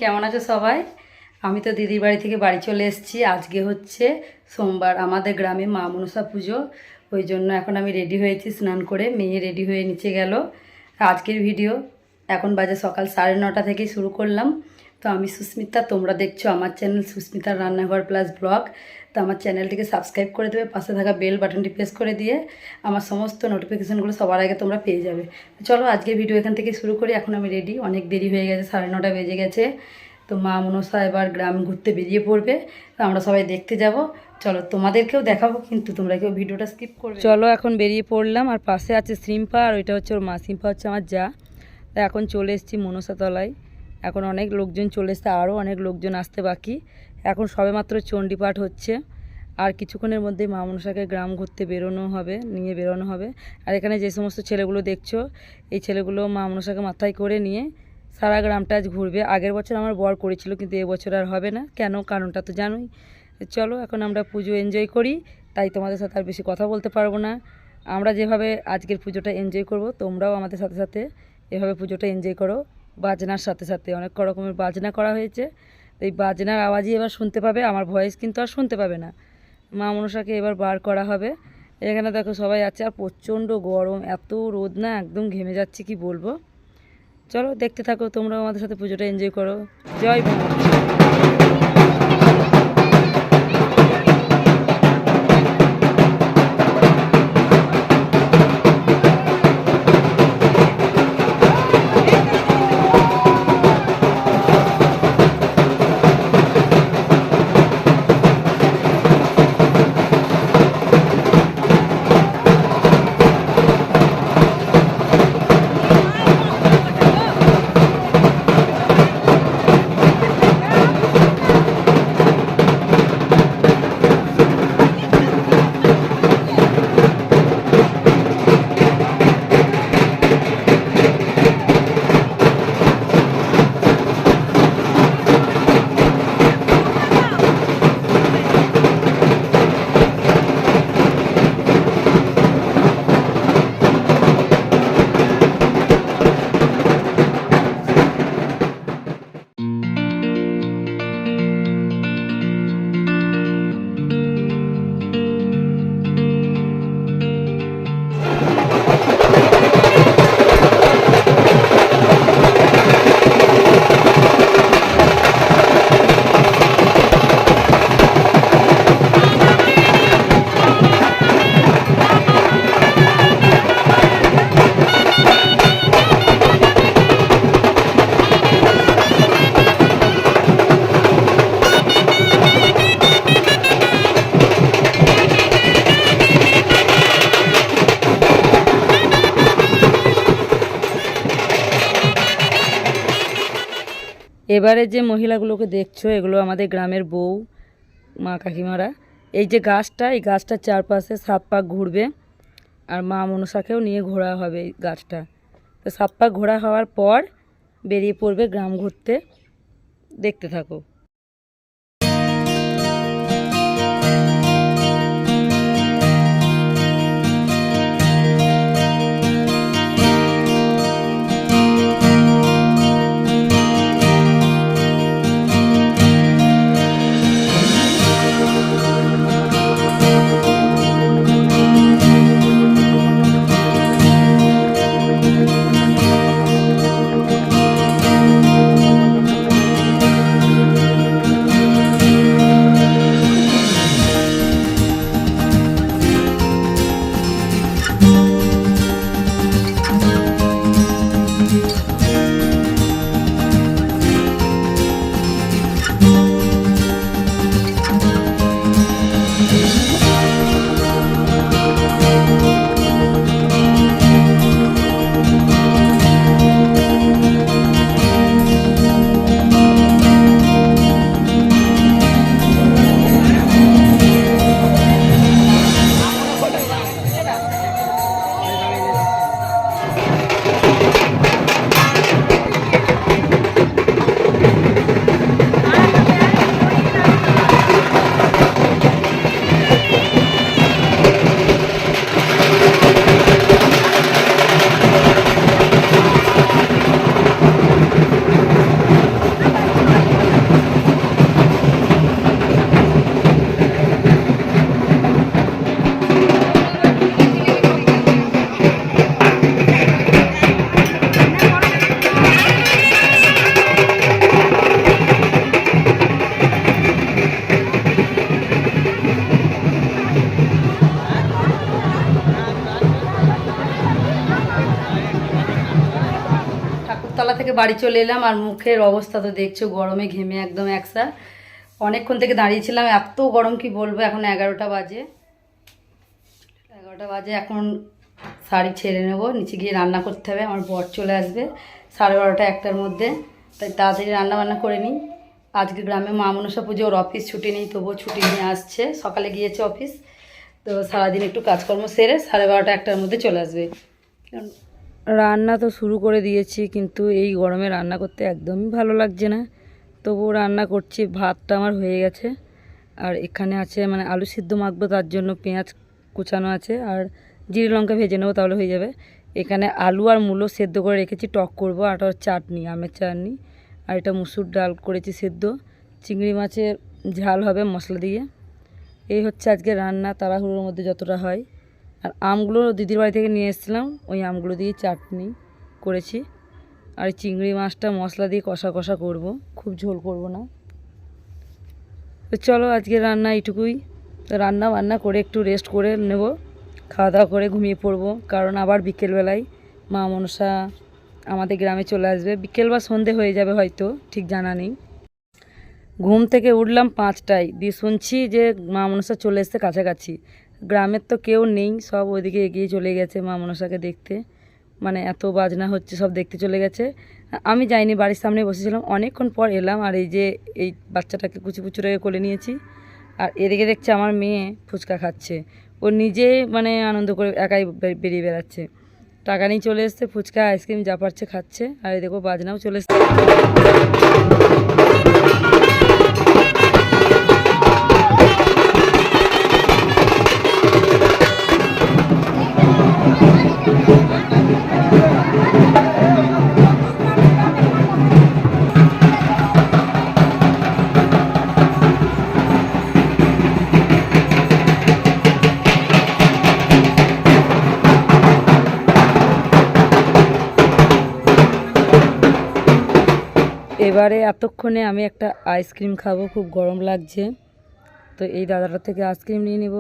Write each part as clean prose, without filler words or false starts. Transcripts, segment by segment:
কেমন আছো সবাই? আমি তো দিদির বাড়ি থেকে বাড়ি চলে এসেছি। আজকে হচ্ছে সোমবার, আমাদের গ্রামে মা মনসা পুজো। ওই জন্য এখন আমি রেডি হয়েছি, স্নান করে মেয়ে রেডি হয়ে নিচে গেল। আজকের ভিডিও এখন বাজে সকাল 9:30 থেকেই শুরু করলাম। তো আমি সুস্মিতা, তোমরা দেখছো আমার চ্যানেল সুস্মিতার রান্নাঘর প্লাস ব্লগ। তো আমার চ্যানেলটিকে সাবস্ক্রাইব করে দেবে, পাশে থাকা বেল বাটনটি প্রেস করে দিয়ে আমার সমস্ত নোটিফিকেশানগুলো সবার আগে তোমরা পেয়ে যাবে। চলো আজকের ভিডিও এখান থেকে শুরু করি। এখন আমি রেডি, অনেক দেরি হয়ে গেছে, 9:30 বেজে গেছে। তো মা মনসা এবার গ্রাম ঘুরতে বেরিয়ে পড়বে, তো আমরা সবাই দেখতে যাব। চলো তোমাদেরকেও দেখাবো, কিন্তু তোমরা কেউ ভিডিওটা স্কিপ করবে। চলো এখন বেরিয়ে পড়লাম, আর পাশে আছে সিম্পা, আর ওইটা হচ্ছে ওর মা। সিম্পা হচ্ছে আমার যা। তো এখন চলে এসেছি মনসা তলায়। এখন অনেক লোকজন চলে এসছে, আরও অনেক লোকজন আসতে বাকি। এখন সবেমাত্র চণ্ডীপাঠ হচ্ছে, আর কিছুক্ষণের মধ্যেই মা মনসাকে গ্রাম ঘুরতে নিয়ে বেরোনো হবে। আর এখানে যে সমস্ত ছেলেগুলো দেখছো, এই ছেলেগুলো মা মনসাকে মাথায় করে নিয়ে সারা গ্রামটা আজ ঘুরবে। আগের বছর আমার বর করেছিল, কিন্তু এবছর আর হবে না। কেন, কারণটা তো জানোই। চলো এখন আমরা পুজো এনজয় করি, তাই তোমাদের সাথে আর বেশি কথা বলতে পারবো না। আমরা যেভাবে আজকের পুজোটা এনজয় করব, তোমরাও আমাদের সাথে সাথে এভাবে পুজোটা এনজয় করো। বাজনার সাথে সাথে অনেক রকমের বাজনা করা হয়েছে। এই বাজনার আওয়াজই এবার শুনতে পাবে, আমার ভয়েস কিন্তু আর শুনতে পাবে না। মা মনসাকে এবার বার করা হবে। এখানে দেখো সবাই আছে, আর প্রচণ্ড গরম, এত রোদ না, একদম ঘেমে যাচ্ছে, কি বলবো। চলো দেখতে থাকো, তোমরাও আমাদের সাথে পুজোটা এনজয় করো। জয় মা। এবারে যে মহিলাগুলোকে দেখছো, এগুলো আমাদের গ্রামের বউ, মা কাকিমারা। এই যে গাছটা, এই গাছটার চারপাশে 7 পাক ঘুরবে, আর মা মনসাকেও নিয়ে ঘোরা হবে এই গাছটা। তো 7 পাক ঘোরা হওয়ার পর বেরিয়ে পড়বে গ্রাম ঘুরতে। দেখতে থাকো। উপরতলা থেকে বাড়ি চলে এলাম, আর মুখের অবস্থা তো দেখছো, গরমে ঘেমে একদম একসা। অনেকক্ষণ থেকে দাঁড়িয়েছিলাম, এত গরম কি বলবো। এখন 11টা বাজে, এখন শাড়ি ছেড়ে নেবো, নিচে গিয়ে রান্না করতে হবে। আমার বর চলে আসবে 12:30 1টার মধ্যে, তাই তাড়াতাড়ি রান্না বান্না করে নিই। আজকে গ্রামে মা মনসা পুজো, ওর অফিস ছুটি নেই, তবুও ছুটি নিয়ে আসছে। সকালে গিয়েছে অফিস, তো সারাদিন একটু কাজকর্ম সেরে 12:30 1টার মধ্যে চলে আসবে। রান্না তো শুরু করে দিয়েছি, কিন্তু এই গরমে রান্না করতে একদমই ভালো লাগছে না, তবুও রান্না করছি। ভাতটা আমার হয়ে গেছে, আর এখানে আছে মানে আলু সিদ্ধ মাখবো, তার জন্য পেঁয়াজ কুচানো আছে, আর জিরে লঙ্কা ভেজে নেবো, তাহলে হয়ে যাবে। এখানে আলু আর মূলো সেদ্ধ করে রেখেছি, টক করব। আর ওটা চাটনি, আমের চাটনি। আর এটা মুসুর ডাল করেছি সেদ্ধ, চিংড়ি মাছের ঝাল হবে মশলা দিয়ে। এই হচ্ছে আজকে রান্না, তাড়াহুড়োর মধ্যে যতটা হয়। আর আমগুলো দিদির বাড়ি থেকে নিয়ে এসেছিলাম, ওই আমগুলো দিয়ে চাটনি করেছি। আর চিংড়ি মাছটা মশলা দিয়ে কষা কষা করব, খুব ঝোল করব না। তো চলো আজকে রান্না এইটুকুই। তো রান্না বান্না করে একটু রেস্ট করে নেব, খাওয়া দাওয়া করে ঘুমিয়ে পড়বো। কারণ আবার বিকেলবেলায় মা মনসা আমাদের গ্রামে চলে আসবে, বিকেল বা সন্ধে হয়ে যাবে হয়তো, ঠিক জানা নেই। ঘুম থেকে উঠলাম 5টায়, দিয়ে শুনছি যে মা মনসা চলে এসছে কাছাকাছি। গ্রামের তো কেউ নেই, সব ওইদিকে এগিয়ে চলে গেছে মা মনসাকে দেখতে। মানে এত বাজনা হচ্ছে, সব দেখতে চলে গেছে। আমি যাইনি, বাড়ির সামনে বসেছিলাম, অনেকক্ষণ পর এলাম। আর এই যে এই বাচ্চাটাকে কুচি কুচুরে কোলে নিয়েছি, আর এদিকে দেখছে আমার মেয়ে ফুচকা খাচ্ছে। ও নিজে মানে আনন্দ করে একাই বেরিয়ে বেড়াচ্ছে, টাকা নিয়ে চলে এসছে, ফুচকা আইসক্রিম যা পারছে খাচ্ছে। আর এই দেখো বাজনাও চলে এসছে। এবারে এতক্ষণে আমি একটা আইসক্রিম খাবো, খুব গরম লাগছে। তো এই দাদাটার থেকে আইসক্রিম নিয়ে নেব।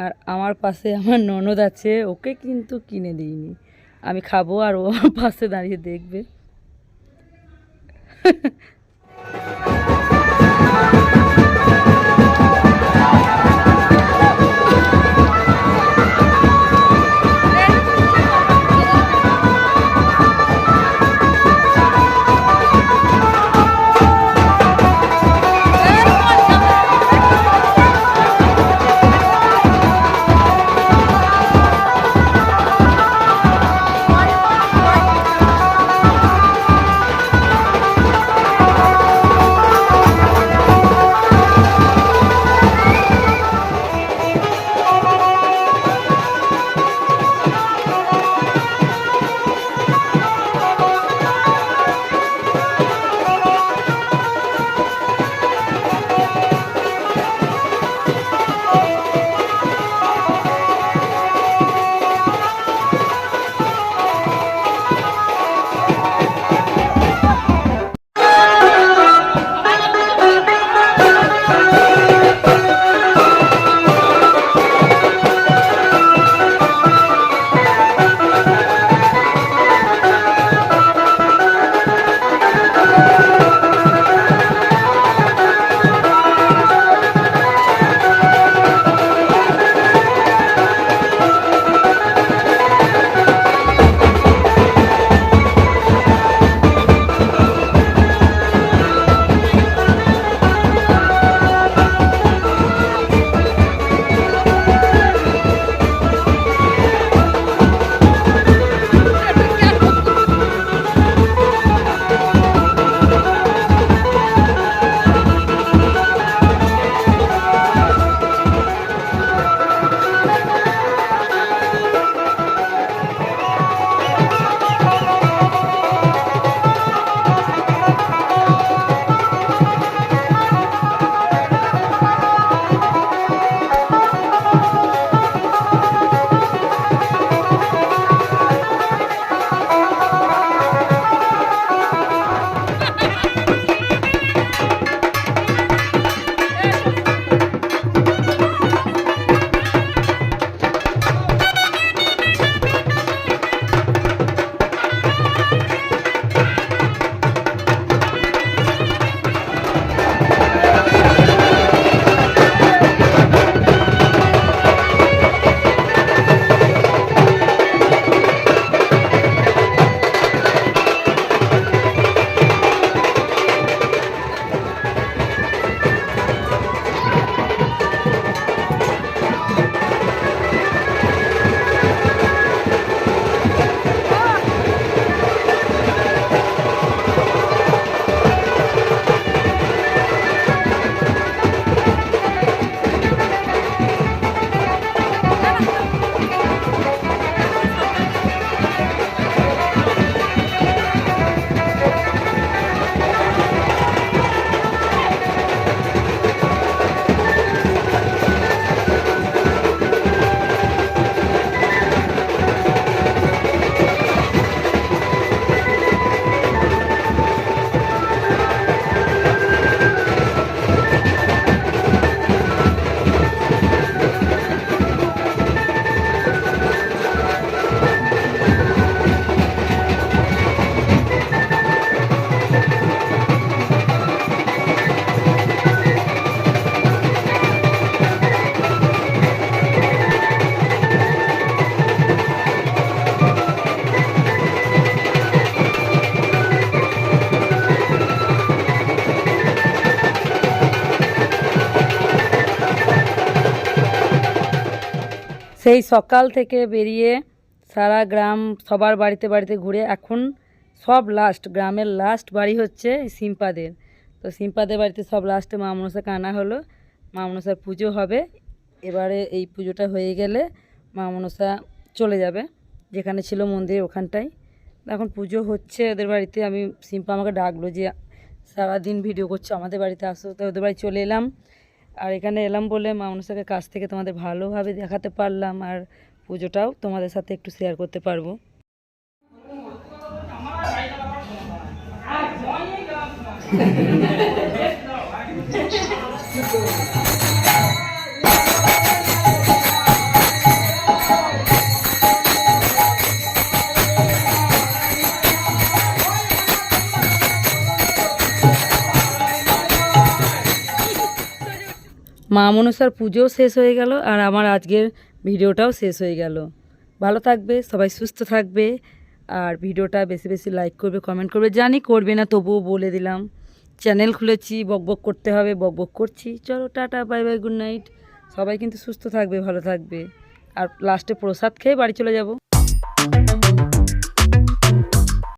আর আমার পাশে আমার ননদ আছে, ওকে কিন্তু কিনে দিইনি, আমি খাবো আর ও আমার পাশে দাঁড়িয়ে দেখবে। সেই সকাল থেকে বেরিয়ে সারা গ্রাম সবার বাড়িতে বাড়িতে ঘুরে এখন সব লাস্ট, গ্রামের লাস্ট বাড়ি হচ্ছে সিম্পাদের। তো সিম্পাদের বাড়িতে সব লাস্টে মা মনসাকে আনা হলো, মা মনসার পুজো হবে। এবারে এই পুজোটা হয়ে গেলে মা মনসা চলে যাবে যেখানে ছিল মন্দির ওখানটায়। এখন পুজো হচ্ছে ওদের বাড়িতে। আমি সিম্পা আমাকে ডাকলো যে সারাদিন ভিডিও করছো, আমাদের বাড়িতে আসো। তো ওদের বাড়ি চলে এলাম। আর এখানে এলাম বলে মা মনসাকে কাছ থেকে তোমাদের ভালোভাবে দেখাতে পারলাম, আর পুজোটাও তোমাদের সাথে একটু শেয়ার করতে পারবো। মা মনসার পুজোও শেষ হয়ে গেল, আর আমার আজকের ভিডিওটাও শেষ হয়ে গেল। ভালো থাকবে সবাই, সুস্থ থাকবে, আর ভিডিওটা বেশি বেশি লাইক করবে, কমেন্ট করবে। জানি করবে না, তবুও বলে দিলাম। চ্যানেল খুলেছি, বকবক করতে হবে, বকবক করছি। চলো tata, bye bye, good night. সবাই কিন্তু সুস্থ থাকবে, ভালো থাকবে। আর লাস্টে প্রসাদ খেয়ে বাড়ি চলে যাব।